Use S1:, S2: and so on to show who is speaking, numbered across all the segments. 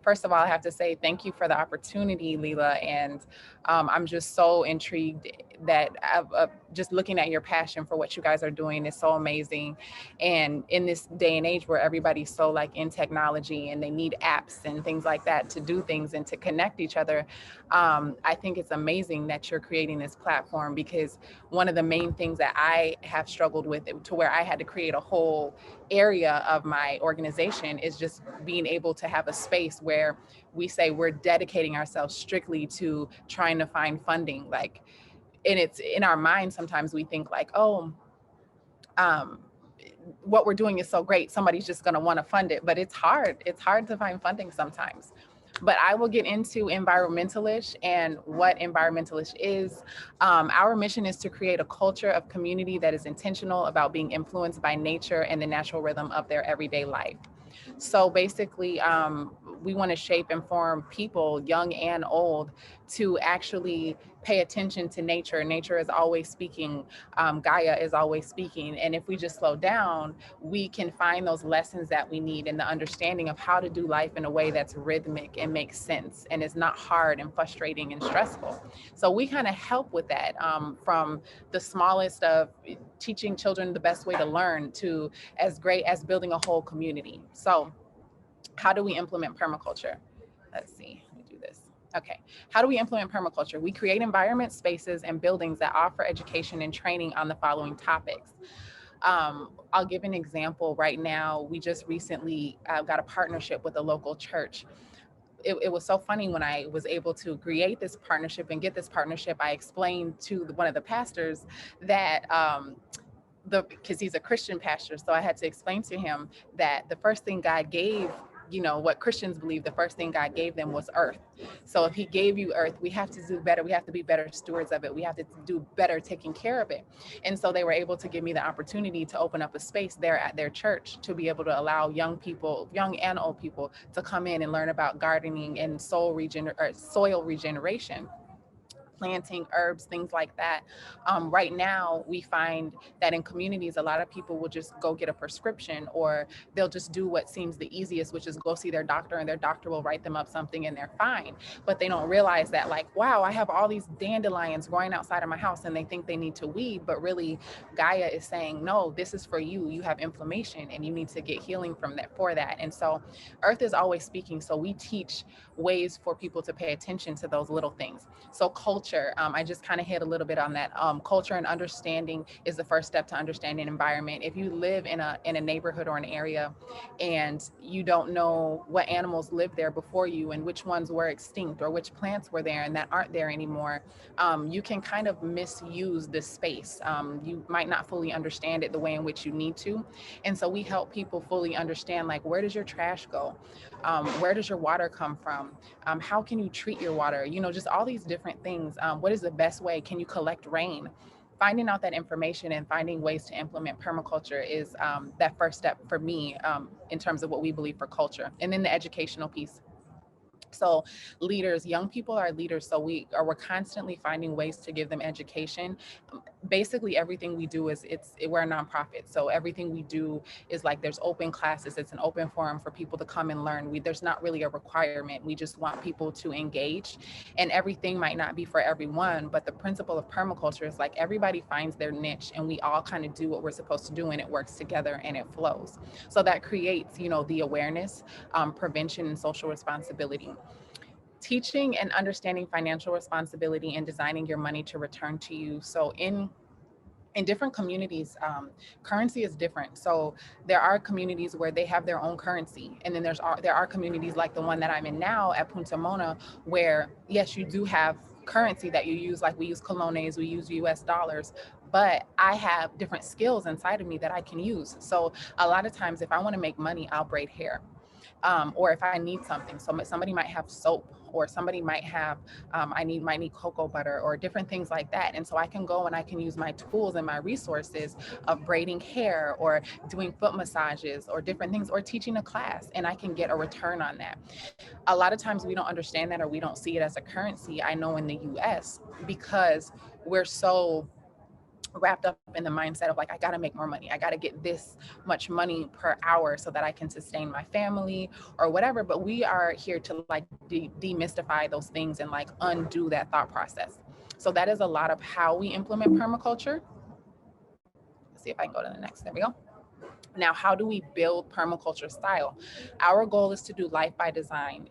S1: First of all, I have to say thank you for the opportunity, Leela. And I'm just so intrigued that just looking at your passion for what you guys are doing is so amazing. And in this day and age where everybody's so like in technology and they need apps and things like that to do things and to connect each other, I think it's amazing that you're creating this platform, because one of the main things that I have struggled with, to where I had to create a whole area of my organization, is just being able to have a space where we say we're dedicating ourselves strictly to trying to find funding. Like, and it's in our mind, sometimes we think like, oh, um, what we're doing is so great, somebody's just going to want to fund it. But it's hard to find funding sometimes. But I will get into Environmentalish and what Environmentalish is. Our mission is to create a culture of community that is intentional about being influenced by nature and the natural rhythm of their everyday life. So basically, we want to shape and form people, young and old, to actually pay attention to nature. Nature is always speaking. Gaia is always speaking. And if we just slow down, we can find those lessons that we need in the understanding of how to do life in a way that's rhythmic and makes sense and is not hard and frustrating and stressful. So we kind of help with that, from the smallest of teaching children the best way to learn to as great as building a whole community. So how do we implement permaculture? Let's see, let me do this. Okay, how do we implement permaculture? We create environments, spaces, and buildings that offer education and training on the following topics. I'll give an example. Right now, we just recently got a partnership with a local church. It was so funny when I was able to create this partnership and get this partnership. I explained to one of the pastors that because he's a Christian pastor. So I had to explain to him that the first thing God gave, what Christians believe, the first thing God gave them was earth. So if he gave you earth, we have to do better. We have to be better stewards of it. We have to do better taking care of it. And so they were able to give me the opportunity to open up a space there at their church to be able to allow young people, young and old people, to come in and learn about gardening and soil regeneration, planting herbs, things like that. Right now, we find that in communities, a lot of people will just go get a prescription, or they'll just do what seems the easiest, which is go see their doctor, and their doctor will write them up something and they're fine. But they don't realize that, like, wow, I have all these dandelions growing outside of my house, and they think they need to weed, but really, Gaia is saying, no, this is for you. You have inflammation and you need to get healing from that for that. And so, Earth is always speaking. So, we teach ways for people to pay attention to those little things. So culture, I just kind of hit a little bit on that. Culture and understanding is the first step to understanding environment. If you live in a neighborhood or an area, and you don't know what animals lived there before you and which ones were extinct or which plants were there and that aren't there anymore, you can kind of misuse this space. You might not fully understand it the way in which you need to. And so we help people fully understand, like, where does your trash go? Where does your water come from? How can you treat your water? Just all these different things. What is the best way? Can you collect rain? Finding out that information and finding ways to implement permaculture is that first step for me, in terms of what we believe for culture. And then the educational piece. So leaders, young people are leaders. So we're constantly finding ways to give them education. Basically everything we do we're a nonprofit. So everything we do is like, there's open classes. It's an open forum for people to come and learn. There's not really a requirement. We just want people to engage, and everything might not be for everyone, but the principle of permaculture is like everybody finds their niche and we all kind of do what we're supposed to do, and it works together and it flows. So that creates, the awareness, prevention, and social responsibility. Teaching and understanding financial responsibility and designing your money to return to you. So in different communities, currency is different. So there are communities where they have their own currency, and then there are communities like the one that I'm in now at Punta Mona, where yes, you do have currency that you use. Like, we use colones, we use US dollars, but I have different skills inside of me that I can use. So a lot of times, if I want to make money, I'll braid hair. or if I need something. So somebody might have soap, or somebody might have, might need cocoa butter or different things like that. And so I can go and I can use my tools and my resources of braiding hair or doing foot massages or different things, or teaching a class, and I can get a return on that. A lot of times we don't understand that, or we don't see it as a currency. I know in the US, because we're so wrapped up in the mindset of like, I got to make more money. I got to get this much money per hour so that I can sustain my family or whatever. But we are here to like demystify those things and like undo that thought process. So that is a lot of how we implement permaculture. Let's see if I can go to the next. There we go. Now, how do we build permaculture style? Our goal is to do life by design,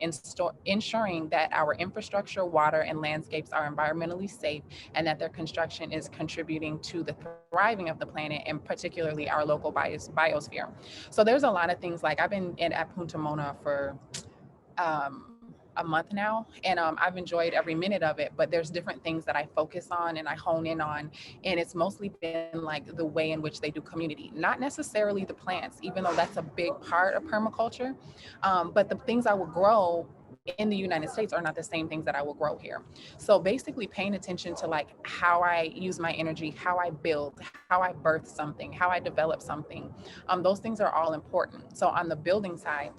S1: ensuring that our infrastructure, water, and landscapes are environmentally safe, and that their construction is contributing to the thriving of the planet, and particularly our local biosphere. So there's a lot of things. Like, I've been at Punta Mona for a month now, and I've enjoyed every minute of it, but there's different things that I focus on and I hone in on, and it's mostly been like the way in which they do community, not necessarily the plants, even though that's a big part of permaculture, but the things I will grow in the United States are not the same things that I will grow here. So basically paying attention to like how I use my energy, how I build, how I birth something, how I develop something, those things are all important. So on the building side,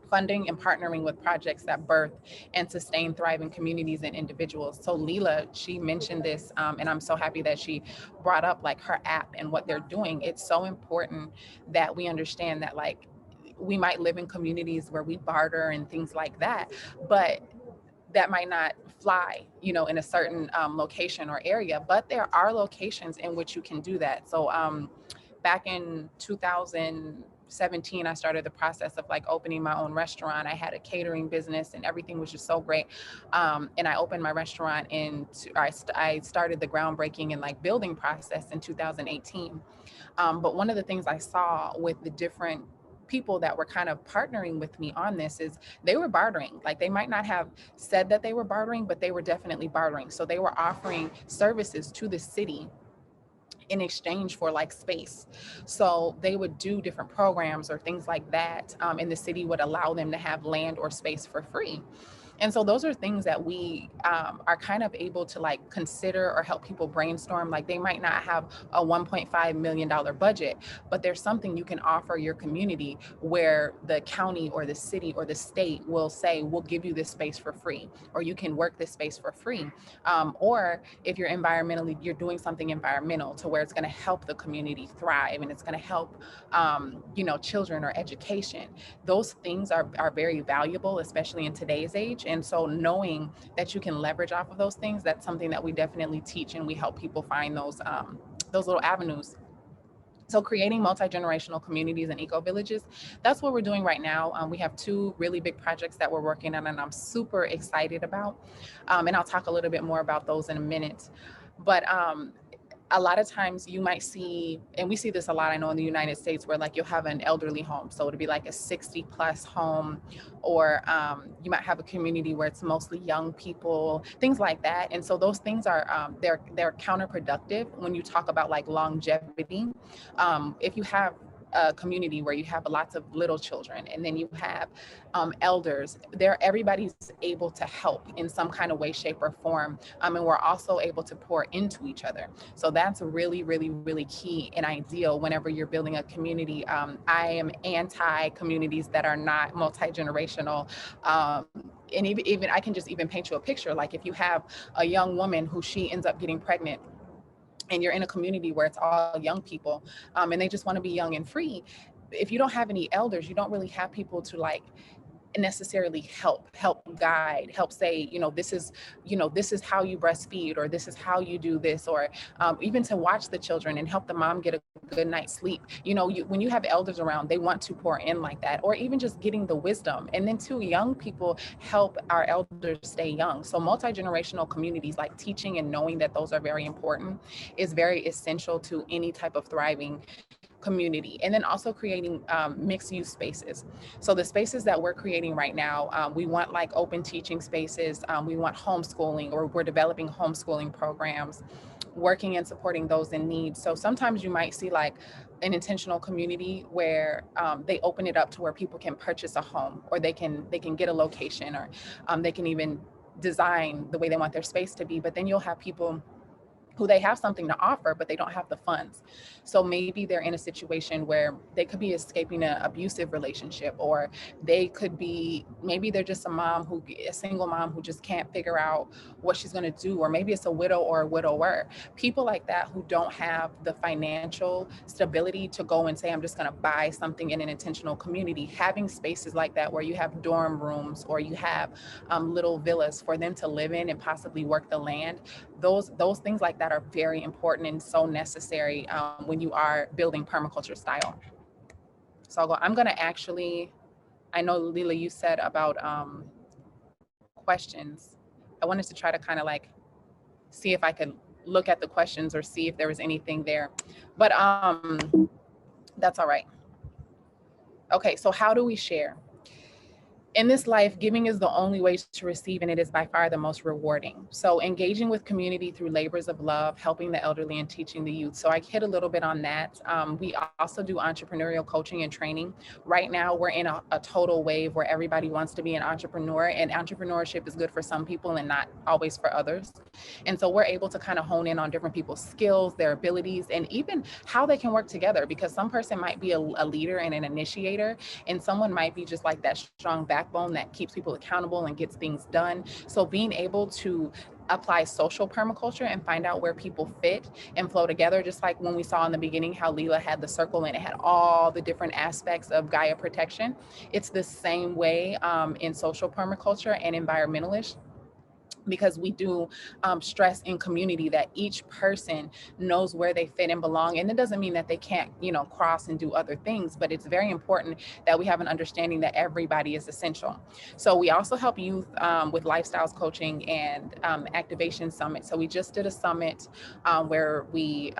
S1: funding and partnering with projects that birth and sustain thriving communities and individuals. So Leela, she mentioned this, and I'm so happy that she brought up like her app and what they're doing. It's so important that we understand that like we might live in communities where we barter and things like that, but that might not fly, in a certain location or area, but there are locations in which you can do that. So back in 2017, I started the process of like opening my own restaurant. I had a catering business and everything was just so great. And I opened my restaurant I started the groundbreaking and like building process in 2018. But one of the things I saw with the different people that were kind of partnering with me on this is they were bartering. Like, they might not have said that they were bartering, but they were definitely bartering. So they were offering services to the city in exchange for like space. So they would do different programs or things like that. And the city would allow them to have land or space for free. And so those are things that we are kind of able to like consider or help people brainstorm. Like, they might not have a $1.5 million budget, but there's something you can offer your community where the county or the city or the state will say, we'll give you this space for free, or you can work this space for free. Or if you're doing something environmental to where it's going to help the community thrive and it's going to help, children or education. Those things are very valuable, especially in today's age. And so knowing that you can leverage off of those things, that's something that we definitely teach, and we help people find those little avenues. So creating multi-generational communities and eco-villages, that's what we're doing right now. We have two really big projects that we're working on, and I'm super excited about. And I'll talk a little bit more about those in a minute. But a lot of times you might see, and we see this a lot, I know in the United States, where like you'll have an elderly home. So it'll be like a 60 plus home, or you might have a community where it's mostly young people, things like that. And so those things are, they're counterproductive when you talk about like longevity. If you have a community where you have lots of little children, and then you have elders, everybody's able to help in some kind of way, shape, or form. And we're also able to pour into each other. So that's really, really, really key and ideal whenever you're building a community. I am anti communities that are not multi-generational. And even I can just even paint you a picture. Like, if you have a young woman who she ends up getting pregnant, and you're in a community where it's all young people, and they just want to be young and free, if you don't have any elders, you don't really have people to like necessarily help guide, help say, this is how you breastfeed, or this is how you do this, or even to watch the children and help the mom get a good night's sleep. When you have elders around, they want to pour in like that, or even just getting the wisdom. And then too, young people help our elders stay young. So multi-generational communities, like teaching and knowing that those are very important, is very essential to any type of thriving community. And then also creating mixed use spaces. So the spaces that we're creating right now, we want like open teaching spaces. We want homeschooling, or we're developing homeschooling programs. working and supporting those in need. So sometimes you might see like an intentional community where they open it up to where people can purchase a home, or they can get a location, or they can even design the way they want their space to be. But then you'll have people who they have something to offer, but they don't have the funds. So maybe they're in a situation where they could be escaping an abusive relationship, or they could be, maybe they're just a single mom who just can't figure out what she's going to do, or maybe it's a widow or a widower. People like that who don't have the financial stability to go and say, I'm just going to buy something in an intentional community. Having spaces like that where you have dorm rooms, or you have little villas for them to live in and possibly work the land, those things like that are very important and so necessary when you are building permaculture style. So I'm going to actually, I know Lila, you said about questions. I wanted to try to kind of like see if I could look at the questions or see if there was anything there, but that's all right. Okay, so how do we share? In this life, giving is the only way to receive, and it is by far the most rewarding. So engaging with community through labors of love, helping the elderly, and teaching the youth. So I hit a little bit on that. We also do entrepreneurial coaching and training. Right now, we're in a total wave where everybody wants to be an entrepreneur, and entrepreneurship is good for some people and not always for others. And so we're able to kind of hone in on different people's skills, their abilities, and even how they can work together, because some person might be a leader and an initiator, and someone might be just like that strong backbone that keeps people accountable and gets things done. So being able to apply social permaculture and find out where people fit and flow together, just like when we saw in the beginning how Lila had the circle and it had all the different aspects of Gaia protection. It's the same way in social permaculture and environmentalish, because we do stress in community that each person knows where they fit and belong. And it doesn't mean that they can't, cross and do other things, but it's very important that we have an understanding that everybody is essential. So we also help youth with lifestyles coaching and activation summit. So we just did a summit where we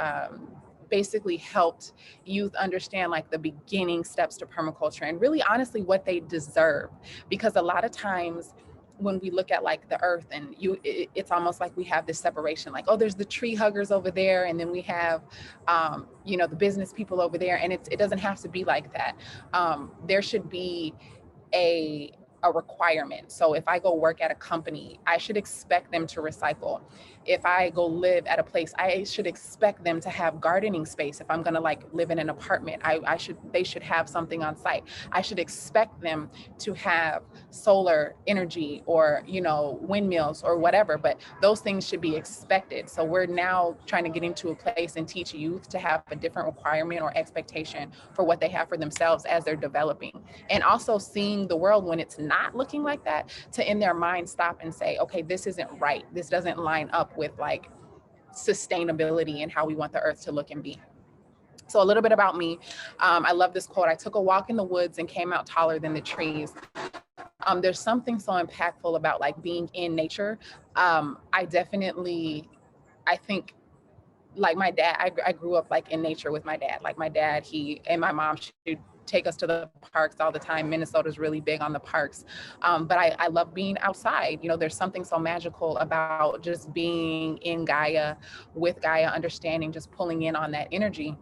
S1: basically helped youth understand like the beginning steps to permaculture and really honestly what they deserve. Because a lot of times when we look at like the earth and it's almost like we have this separation, like, oh, there's the tree huggers over there, and then we have the business people over there, and it doesn't have to be like that. There should be a requirement. So if I go work at a company, I should expect them to recycle. If I go live at a place, I should expect them to have gardening space. If I'm going to like live in an apartment, they should have something on site. I should expect them to have solar energy or, windmills or whatever, but those things should be expected. So we're now trying to get into a place and teach youth to have a different requirement or expectation for what they have for themselves as they're developing. And also seeing the world when it's not looking like that, to in their mind stop and say, okay, this isn't right. This doesn't line up with like sustainability and how we want the earth to look and be. So a little bit about me. I love this quote. I took a walk in the woods and came out taller than the trees. There's something so impactful about like being in nature. I think like my dad, I grew up like in nature with my dad. Like my dad, he and my mom should take us to the parks all the time. Minnesota's really big on the parks. But I love being outside. There's something so magical about just being in Gaia, with Gaia, understanding, just pulling in on that energy.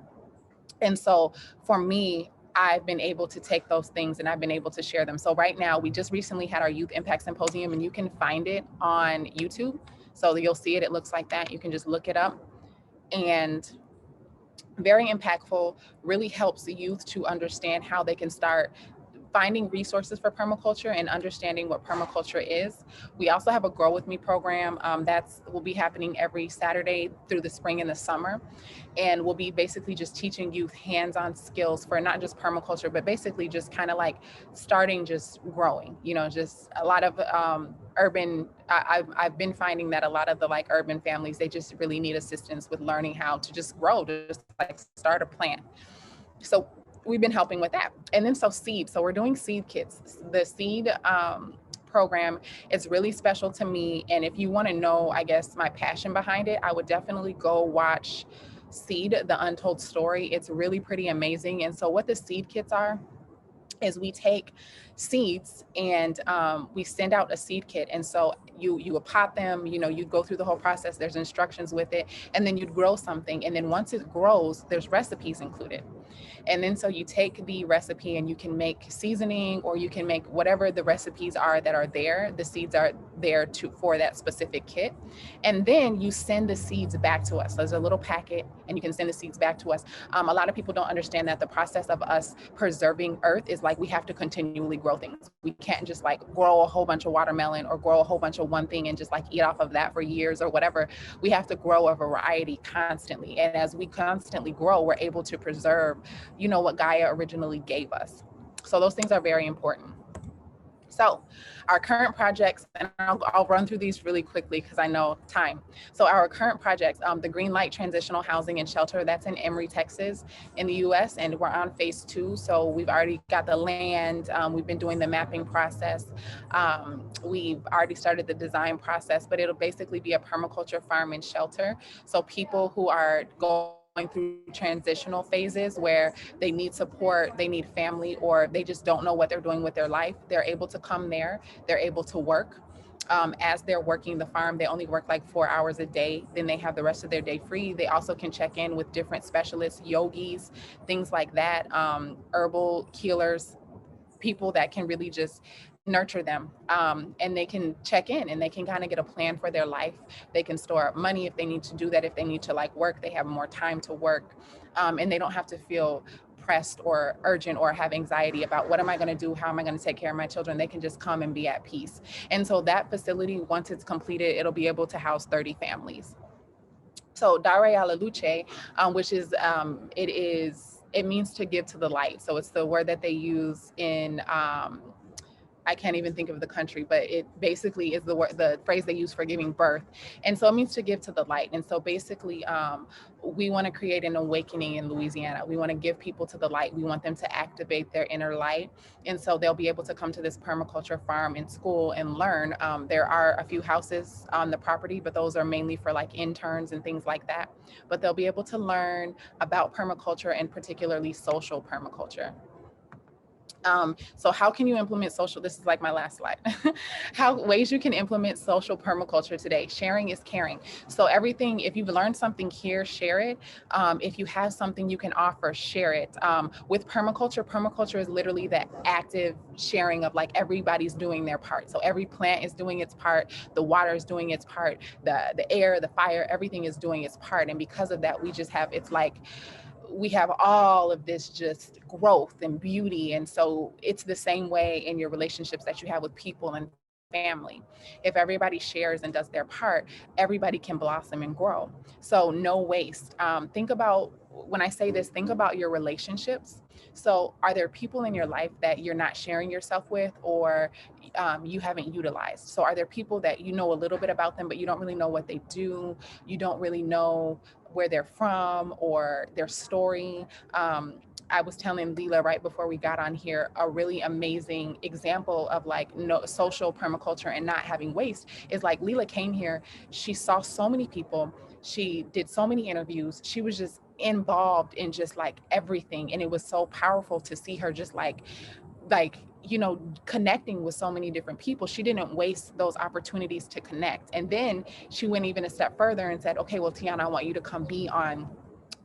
S1: And so for me, I've been able to take those things and I've been able to share them. So right now, we just recently had our Youth Impact Symposium, and you can find it on YouTube. So you'll see it. It looks like that. You can just look it up. And very impactful, really helps the youth to understand how they can start finding resources for permaculture and understanding what permaculture is. We also have a Grow With Me program that will be happening every Saturday through the spring and the summer. And we'll be basically just teaching youth hands-on skills for not just permaculture, but basically just kind of like starting, just growing, just a lot of urban, I've been finding that a lot of the like urban families, they just really need assistance with learning how to just grow, to just like start a plant. So we've been helping with that. And then seed. So we're doing seed kits. The seed program is really special to me. And if you want to know, I guess, my passion behind it, I would definitely go watch Seed, The Untold Story. It's really pretty amazing. And so what the seed kits are is we take seeds, and we send out a seed kit. And so you would pot them, you know, you'd go through the whole process, there's instructions with it, and then you'd grow something. And then once it grows, there's recipes included. And then so you take the recipe and you can make seasoning, or you can make whatever the recipes are that are there. The seeds are there for that specific kit. And then you send the seeds back to us. So there's a little packet and you can send the seeds back to us. A lot of people don't understand that the process of us preserving earth is like we have to continually grow things. We can't just like grow a whole bunch of watermelon or grow a whole bunch of one thing and just like eat off of that for years or whatever. We have to grow a variety constantly. And as we constantly grow, we're able to preserve, you know, what Gaia originally gave us. So those things are very important. So our current projects, and I'll run through these really quickly because I know time. So our current projects, the Green Light Transitional Housing and Shelter, that's in Emory, Texas in the US, and we're on phase 2. So we've already got the land, we've been doing the mapping process. We've already started the design process, but it'll basically be a permaculture farm and shelter. So people who are going through transitional phases where they need support, they need family, or they just don't know what they're doing with their life, they're able to come there, they're able to work. As they're working the farm, they only work like 4 hours a day, then they have the rest of their day free. They also can check in with different specialists, yogis, things like that, herbal healers, people that can really just nurture them, and they can check in and they can kind of get a plan for their life. They can store up money if they need to do that. If they need to like work, they have more time to work, and they don't have to feel pressed or urgent or have anxiety about what am I going to do, how am I going to take care of my children. They can just come and be at peace. And so that facility, once it's completed, it'll be able to house 30 families. So Dare a la Luce, which is it means to give to the light. So it's the word that they use in I can't even think of the country, but it basically is the phrase they use for giving birth. And so it means to give to the light. And so basically, we want to create an awakening in Louisiana. We want to give people to the light. We want them to activate their inner light. And so they'll be able to come to this permaculture farm in school and learn. There are a few houses on the property, but those are mainly for like interns and things like that. But they'll be able to learn about permaculture, and particularly social permaculture. So how can you implement social? This is like my last slide. Ways you can implement social permaculture today. Sharing is caring. So everything, if you've learned something here, share it. If you have something you can offer, share it. With permaculture is literally the active sharing of like everybody's doing their part. So every plant is doing its part. The water is doing its part. The air, the fire, everything is doing its part. And because of that, we just have, it's like, we have all of this just growth and beauty. And so it's the same way in your relationships that you have with people and family. If everybody shares and does their part, everybody can blossom and grow. So no waste. Think about, when I say this, think about your relationships. So are there people in your life that you're not sharing yourself with, or you haven't utilized? So are there people that you know a little bit about them, but you don't really know what they do? You don't really know where they're from or their story. I was telling Leela right before we got on here a really amazing example of like social permaculture and not having waste is like Leela came here, she saw so many people, she did so many interviews, she was just involved in just like everything, and it was so powerful to see her just like you know, connecting with so many different people. She didn't waste those opportunities to connect. And then she went even a step further and said, okay, well, Teóna, I want you to come be on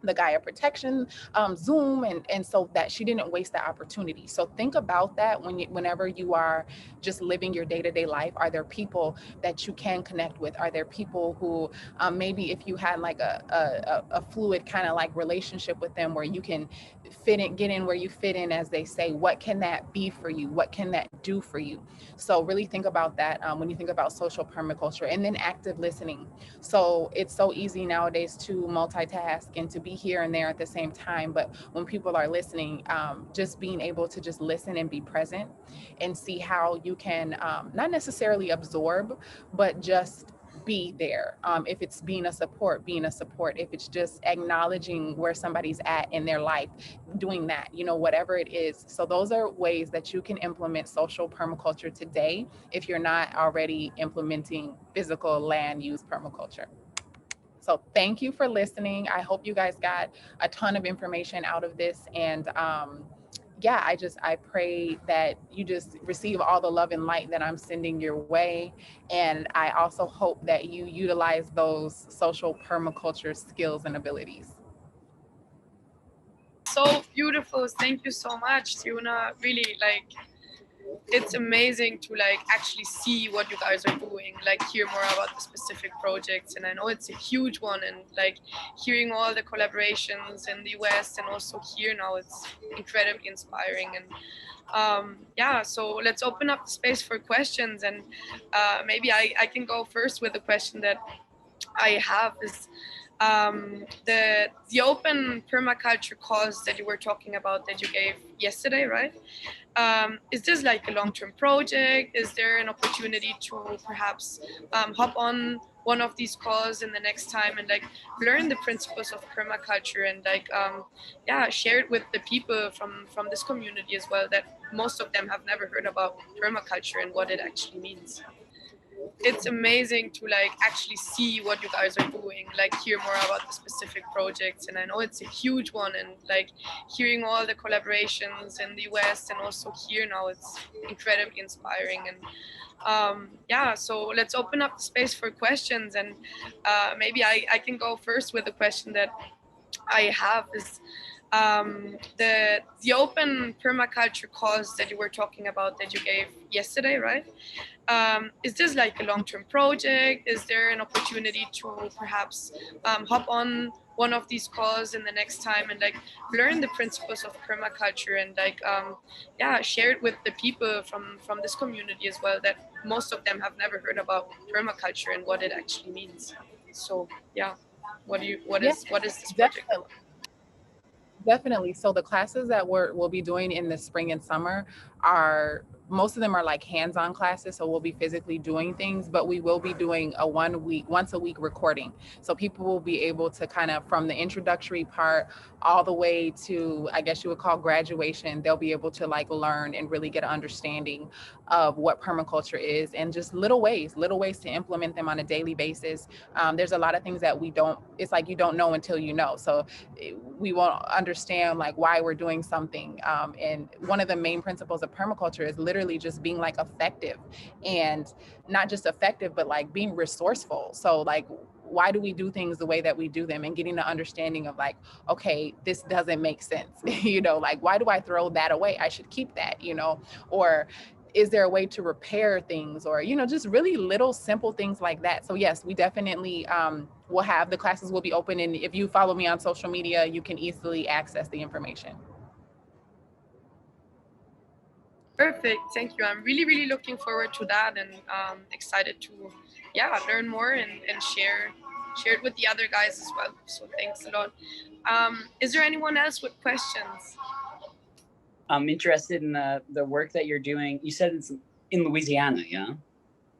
S1: the Gaia protection Zoom, and so that she didn't waste that opportunity. So think about that whenever you are just living your day-to-day life. Are there people that you can connect with? Are there people who maybe if you had like a fluid kind of like relationship with them where you can get in where you fit in, as they say, what can that be for you? What can that do for you? So really think about that when you think about social permaculture. And then active listening. So it's so easy nowadays to multitask and to be here and there at the same time. But when people are listening, just being able to just listen and be present and see how you can not necessarily absorb, but just be there. If it's being a support. If it's just acknowledging where somebody's at in their life, doing that, you know, whatever it is. So those are ways that you can implement social permaculture today if you're not already implementing physical land use permaculture. So thank you for listening. I hope you guys got a ton of information out of this. And yeah, I pray that you just receive all the love and light that I'm sending your way. And I also hope that you utilize those social permaculture skills and abilities.
S2: So beautiful. Thank you so much, Teóna. Really, like, it's amazing to like actually see what you guys are doing, like hear more about the specific projects. And I know it's a huge one, and like hearing all the collaborations in the US and also here now, it's incredibly inspiring. And yeah, so let's open up the space for questions. And maybe I can go first with a question that I have is the open permaculture cause that you were talking about that you gave yesterday, right? Is this like a long-term project? Is there an opportunity to perhaps hop on one of these calls in the next time and like learn the principles of permaculture and like yeah, share it with the people from this community as well, that most of them have never heard about permaculture and what it actually means? It's amazing to like actually see what you guys are doing, like hear more about the specific projects. And I know it's a huge one, and like hearing all the collaborations in the US and also here now, it's incredibly inspiring. And yeah, so let's open up the space for questions. And maybe I can go first with a question that I have is the open permaculture cause that you were talking about that you gave yesterday, right? Is this like a long-term project? Is there an opportunity to perhaps hop on one of these calls in the next time and like learn the principles of permaculture and like yeah, share it with the people from this community as well, that most of them have never heard about permaculture and what it actually means? So yeah,
S1: Yeah,
S2: what is this project?
S1: definitely. Definitely. So the classes that we'll be doing in the spring and summer are, most of them are like hands-on classes. So we'll be physically doing things, but we will be doing a once a week recording. So people will be able to kind of, from the introductory part all the way to, I guess you would call graduation, they'll be able to like learn and really get an understanding of what permaculture is, and just little ways to implement them on a daily basis. There's a lot of things that we don't, it's like you don't know until you know. So we won't understand like why we're doing something. And one of the main principles of permaculture is literally just being like effective, and not just effective, but like being resourceful. So like, why do we do things the way that we do them, and getting the understanding of like, okay, this doesn't make sense. Like, why do I throw that away? I should keep that, or is there a way to repair things, or just really little simple things like that. So yes, we definitely will have, the classes will be open, and if you follow me on social media, you can easily access the information.
S2: Perfect. Thank you. I'm really, really looking forward to that, and excited to, yeah, learn more and share it with the other guys as well. So thanks a lot. Is there anyone else with questions?
S3: I'm interested in the work that you're doing. You said it's in Louisiana, yeah?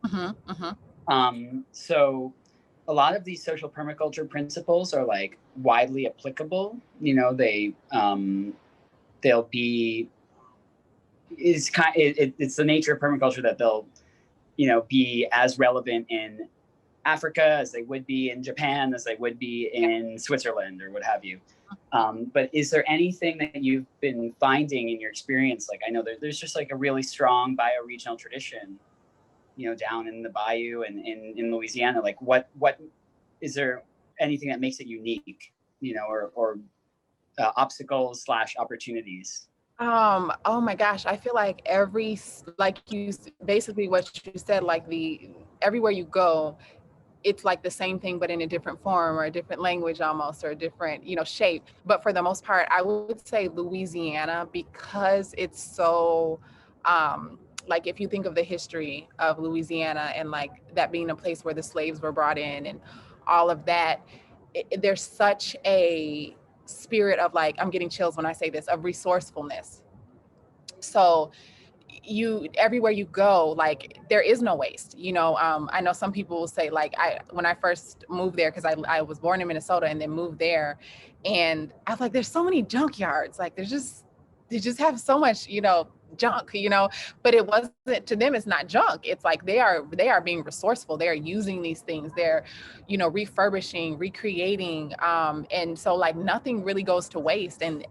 S1: Mm-hmm, mm-hmm.
S3: So a lot of these social permaculture principles are like widely applicable. They'll be, it's the nature of permaculture that they'll be as relevant in Africa as they would be in Japan, as they would be in Switzerland, or what have you. But is there anything that you've been finding in your experience? Like, I know there's just like a really strong bioregional tradition, down in the bayou and in Louisiana. Like, what is there anything that makes it unique, or obstacles / opportunities?
S1: Oh my gosh, I feel like like you, basically what you said, like everywhere you go, it's like the same thing, but in a different form or a different language almost, or a different, shape. But for the most part, I would say Louisiana, because it's so, like, if you think of the history of Louisiana and like that being a place where the slaves were brought in and all of that, there's such a spirit of like, I'm getting chills when I say this, of resourcefulness. So everywhere you go, like, there is no waste. I know some people will say, like, when I first moved there, because I was born in Minnesota and then moved there, and I was like, there's so many junkyards, like they just have so much, junk, but it wasn't, to them it's not junk. It's like they are being resourceful, they're using these things, they're refurbishing, recreating, and so like nothing really goes to waste. And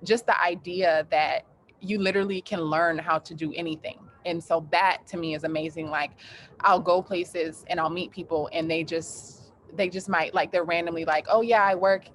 S1: just the idea that you literally can learn how to do anything. And so that to me is amazing. Like I'll go places and I'll meet people and they just might like, they're randomly like, oh yeah, I work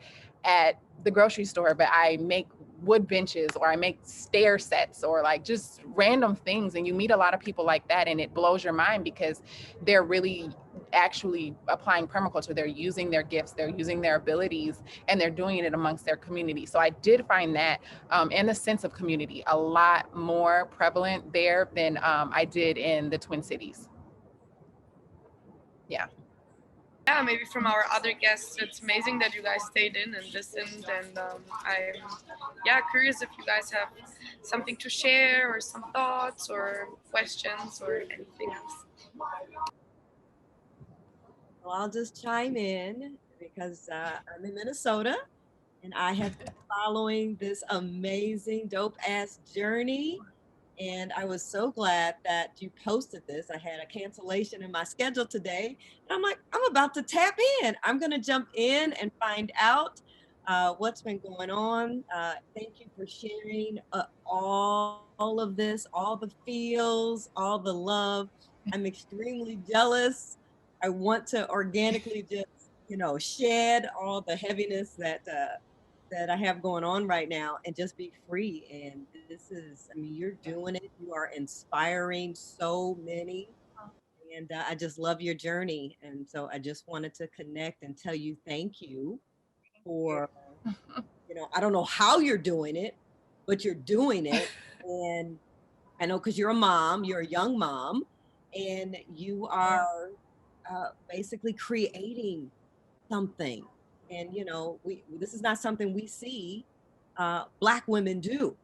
S1: at the grocery store, but I make wood benches or I make stair sets or like just random things. And you meet a lot of people like that and it blows your mind because they're really actually applying permaculture. They're using their gifts, they're using their abilities, and they're doing it amongst their community. So I did find that and the sense of community a lot more prevalent there than I did in the Twin Cities. Yeah.
S2: Yeah, maybe from our other guests, it's amazing that you guys stayed in and listened. And I'm, yeah, curious if you guys have something to share or some thoughts or questions or anything else.
S4: Well, I'll just chime in because I'm in Minnesota and I have been following this amazing, dope ass journey. And I was so glad that you posted this. I had a cancellation in my schedule today. And I'm like, I'm about to tap in. I'm going to jump in and find out what's been going on. Thank you for sharing all of this, all the feels, all the love. I'm extremely jealous. I want to organically just, shed all the heaviness that I have going on right now and just be free. And this is, I mean, you're doing it. You are inspiring so many. And I just love your journey. And so I just wanted to connect and tell you thank you for, I don't know how you're doing it, but you're doing it. And I know because you're a mom, you're a young mom, and you are basically creating something. And this is not something we see Black women do,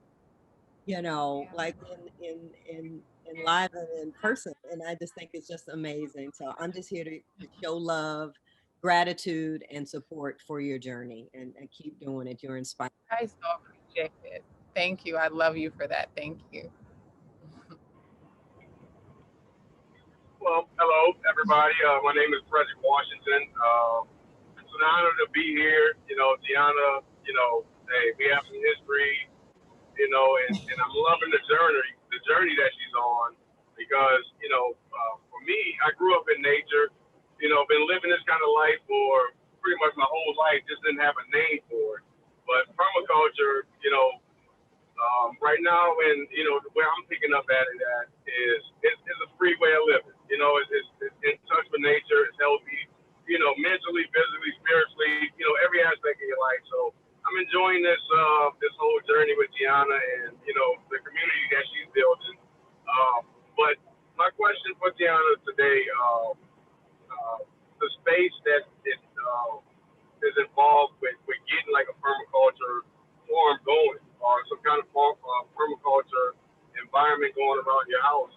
S4: like in live and in person. And I just think it's just amazing. So I'm just here to show love, gratitude, and support for your journey, and keep doing it. You're inspiring.
S1: I so appreciate it. Thank you. I love you for that. Thank you.
S5: Well, hello, everybody. My name is Teóna Washington. It's an honor to be here. Teóna, hey, we have some history, and I'm loving the journey that she's on because, for me, I grew up in nature, been living this kind of life for pretty much my whole life, just didn't have a name for it. But permaculture, right now, and where I'm picking up at it at is it's a free way of living. It's in touch with nature. It's healthy. Mentally, physically, spiritually. Every aspect of your life. So I'm enjoying this whole journey with Teóna and the community that she's building. But my question for Teóna today, the space that is involved with getting like a permaculture farm going or some kind of permaculture environment going around your house.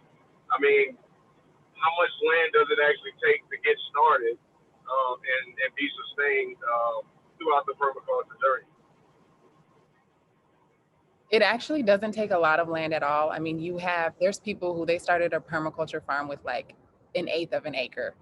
S5: I mean, how much land does it actually take to get started and be sustained throughout the permaculture journey?
S1: It actually doesn't take a lot of land at all. I mean, there's people who they started a permaculture farm with like 1/8 of an acre.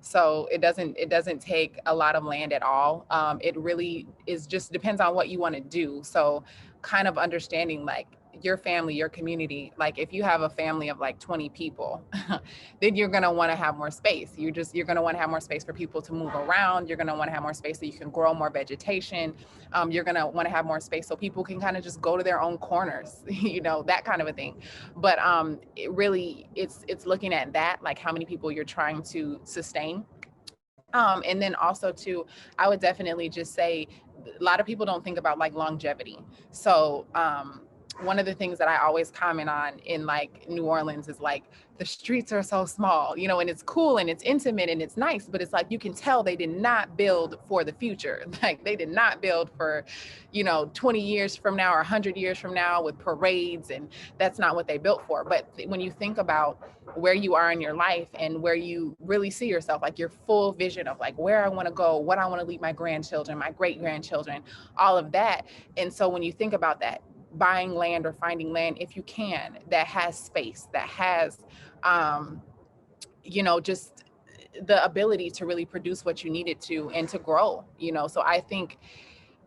S1: So it doesn't take a lot of land at all. It really is just depends on what you want to do. So kind of understanding like your family, your community, like if you have a family of like 20 people, then you're going to want to have more space. You're going to want to have more space for people to move around. You're going to want to have more space so you can grow more vegetation. You're going to want to have more space so people can kind of just go to their own corners, that kind of a thing. But it really, it's looking at that, like how many people you're trying to sustain. And then also too, I would definitely just say a lot of people don't think about like longevity. So one of the things that I always comment on in like New Orleans is like the streets are so small, and it's cool and it's intimate and it's nice, but it's like you can tell they did not build for the future. Like they did not build for, 20 years from now or 100 years from now with parades, and that's not what they built for. But when you think about where you are in your life and where you really see yourself, like your full vision of like where I want to go, what I want to leave my grandchildren, my great grandchildren, all of that. And so when you think about that, buying land or finding land, if you can, that has space, that has, just the ability to really produce what you need it to and to grow, so I think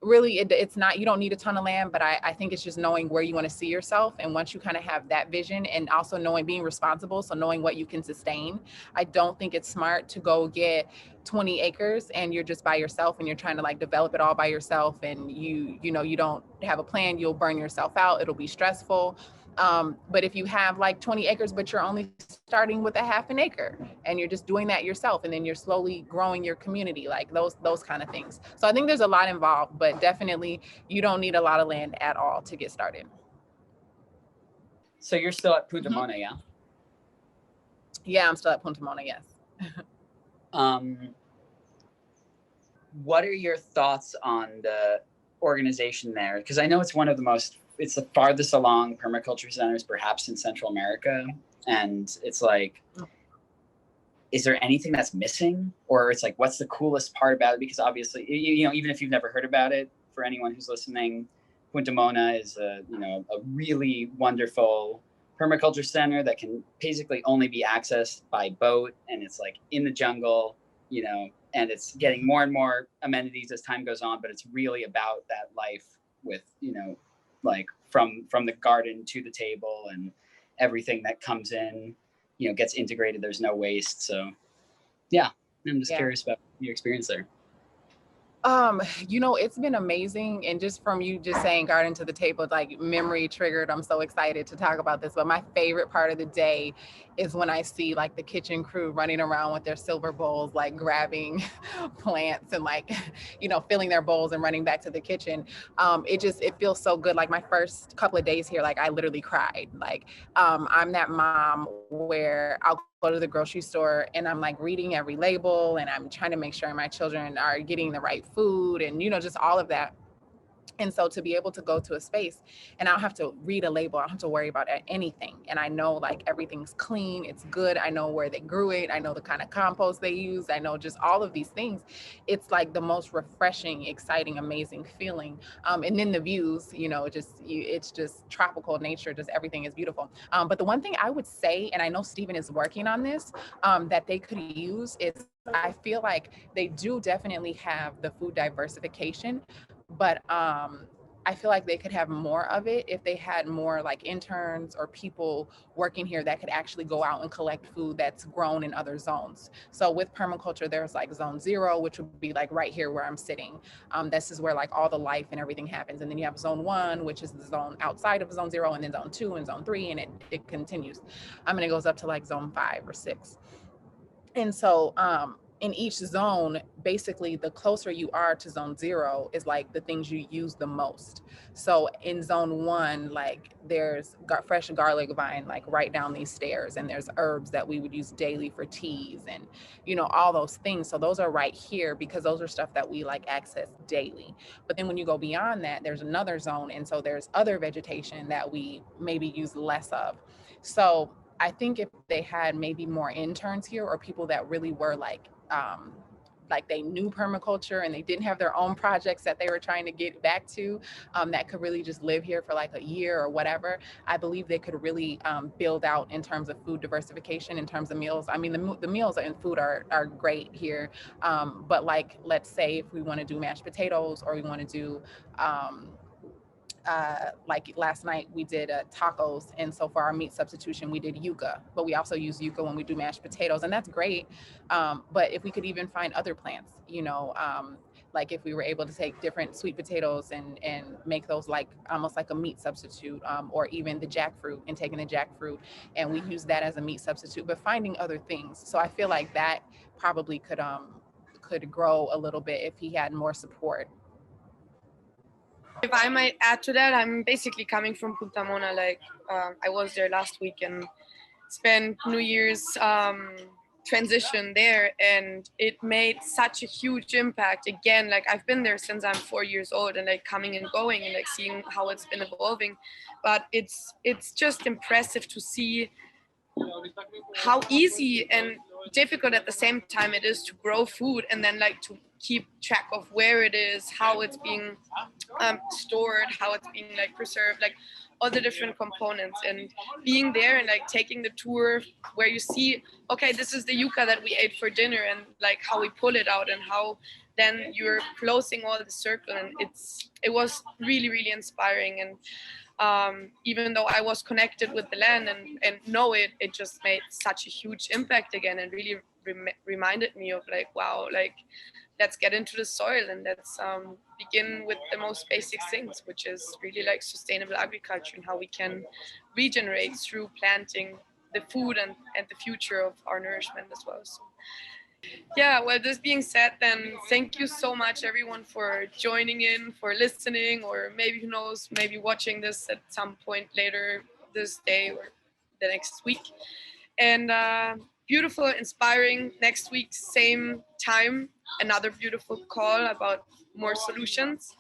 S1: really it's not, you don't need a ton of land, but I think it's just knowing where you want to see yourself. And once you kind of have that vision, and also knowing, being responsible, so knowing what you can sustain. I don't think it's smart to go get 20 acres and you're just by yourself and you're trying to like develop it all by yourself, and you know, you don't have a plan, you'll burn yourself out, it'll be stressful. But if you have like 20 acres, but you're only starting with a half an acre and you're just doing that yourself, and then you're slowly growing your community, like those kind of things. So I think there's a lot involved, but definitely you don't need a lot of land at all to get started.
S3: So you're still at Punta Mona, yeah?
S1: Yeah, I'm still at Punta Mona, yes.
S3: What are your thoughts on the organization there? Because I know it's the farthest along permaculture centers perhaps in Central America. And it's like, is there anything that's missing? Or it's like, what's the coolest part about it? Because obviously, you know, even if you've never heard about it, for anyone who's listening, Punta Mona is a really wonderful permaculture center that can basically only be accessed by boat. And it's like in the jungle, you know, and it's getting more and more amenities as time goes on, but it's really about that life with, you know, like from the garden to the table, and everything that comes in, you know, gets integrated. There's no waste. So yeah, I'm just curious about your experience there.
S1: You know, it's been amazing. And just from you just saying garden to the table, like memory triggered. I'm so excited to talk about this. But my favorite part of the day is when I see like the kitchen crew running around with their silver bowls, like grabbing plants and like, you know, filling their bowls and running back to the kitchen. It feels so good. Like my first couple of days here, like I literally cried. Like I'm that mom where I'll go to the grocery store and I'm like reading every label and I'm trying to make sure my children are getting the right food and, you know, just all of that. And so to be able to go to a space and I don't have to read a label, I don't have to worry about anything. And I know like everything's clean, it's good. I know where they grew it. I know the kind of compost they use. I know just all of these things. It's like the most refreshing, exciting, amazing feeling. And then the views, you know, it's just tropical nature, just everything is beautiful. But the one thing I would say, and I know Stephen is working on this, that they could use is, I feel like they do definitely have the food diversification, but I feel like they could have more of it if they had more like interns or people working here that could actually go out and collect food that's grown in other zones. So with permaculture, there's like zone 0, which would be like right here where I'm sitting. This is where like all the life and everything happens. And then you have zone 1, which is the zone outside of zone 0, and then zone 2 and zone 3, and it continues. And it goes up to like zone 5 or 6. And so in each zone, basically the closer you are to zone 0 is like the things you use the most. So in zone 1, like there's fresh garlic vine, like right down these stairs, and there's herbs that we would use daily for teas and, you know, all those things. So those are right here because those are stuff that we like access daily. But then when you go beyond that, there's another zone. And so there's other vegetation that we maybe use less of. So I think if they had maybe more interns here or people that really were like they knew permaculture and they didn't have their own projects that they were trying to get back to, that could really just live here for like a year or whatever, I believe they could really build out in terms of food diversification, in terms of meals. I mean, the meals and food are great here. But like, let's say if we want to do mashed potatoes or we want to do, like last night we did tacos, and so for our meat substitution we did yuca, but we also use yuca when we do mashed potatoes, and that's great. But if we could even find other plants, you know, like if we were able to take different sweet potatoes and make those like almost like a meat substitute, or even the jackfruit and taking the jackfruit and we use that as a meat substitute, but finding other things. So I feel like that probably could grow a little bit if he had more support.
S2: If I might add to that, I'm basically coming from Punta Mona. Like I was there last week and spent New Year's transition there, and it made such a huge impact. Again, like I've been there since I'm 4 years old, and like coming and going and like seeing how it's been evolving. But it's just impressive to see how easy and difficult at the same time it is to grow food, and then like to keep track of where it is, how it's being stored, how it's being like preserved, like all the different components, and being there and like taking the tour where you see, okay, this is the yucca that we ate for dinner, and like how we pull it out and how then you're closing all the circle. And it was really, really inspiring. And even though I was connected with the land and know it, it just made such a huge impact again, and really reminded me of like, wow, like let's get into the soil, and let's begin with the most basic things, which is really like sustainable agriculture and how we can regenerate through planting the food and the future of our nourishment as well. So yeah, well, this being said, then thank you so much everyone for joining in, for listening, or maybe who knows, maybe watching this at some point later this day or the next week. And beautiful, inspiring. Next week, same time, another beautiful call about more solutions.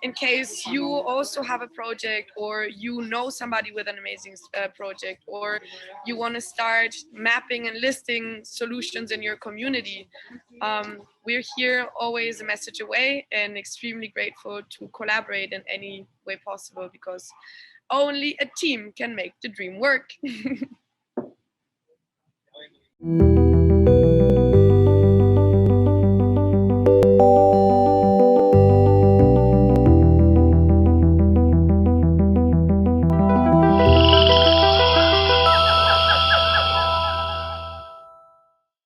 S2: In case you also have a project, or you know somebody with an amazing project, or you want to start mapping and listing solutions in your community, we're here, always a message away, and extremely grateful to collaborate in any way possible, because only a team can make the dream work.